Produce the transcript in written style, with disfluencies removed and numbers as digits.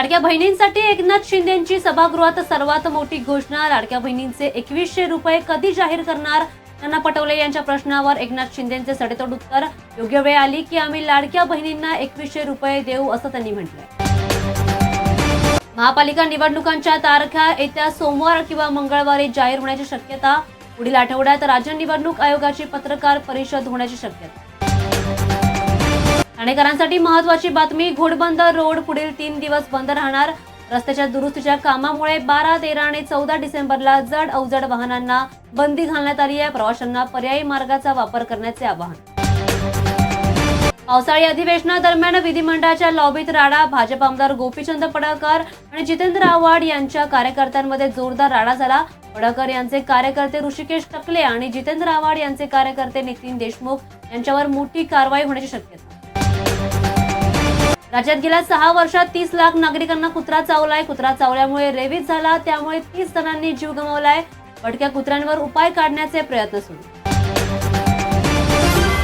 लाडक्या बहिणींसाठी एकनाथ शिंदेंची सभागृहात सर्वात मोठी घोषणा। लाडक्या बहिणींचे 2100 रुपये कधी जाहीर करणार? नाना पटोले यांच्या प्रश्नावर एकनाथ शिंदेंचे सडेतोड उत्तर। योग्य वेळ आली की आम्ही लाडक्या बहिणींना 2100 रुपये देऊ, असं त्यांनी म्हटलंय। महापालिका निवडणुकांच्या तारखा येत्या सोमवार किंवा मंगळवारी जाहीर होण्याची शक्यता। पुढील आठवड्यात राज्य निवडणूक आयोगाची पत्रकार परिषद होण्याची शक्यता। ठाणेकरांसाठी महत्त्वाची बातमी, घोडबंदर रोड पुढील 3 दिवस बंद राहणार। रस्त्याच्या दुरुस्तीच्या कामामुळे 12, 13 आणि 14 डिसेंबरला जड अवजड वाहनांना बंदी घालण्यात आली आहे। प्रवाशांना पर्यायी मार्गाचा वापर करण्याचे आवाहन। पावसाळी अधिवेशनादरम्यान विधिमंडळाच्या लॉबीत राडा। भाजप आमदार गोपीचंद पडळकर आणि जितेंद्र आव्हाड यांच्या कार्यकर्त्यांमध्ये जोरदार राडा झाला। पडळकर यांचे कार्यकर्ते ऋषिकेश टकले आणि जितेंद्र आव्हाड यांचे कार्यकर्ते नितीन देशमुख यांच्यावर मोठी कारवाई होण्याची शक्यता। राज्यात गेल्या 6 वर्षात 30 लाख नागरिकांना कुत्रा चावलाय। कुत्रा चावल्यामुळे रेवीत झाला, त्यामुळे 30 जणांनी जीव गमावलाय। भटक्या कुत्र्यांवर उपाय काढण्याचे प्रयत्न सुरू।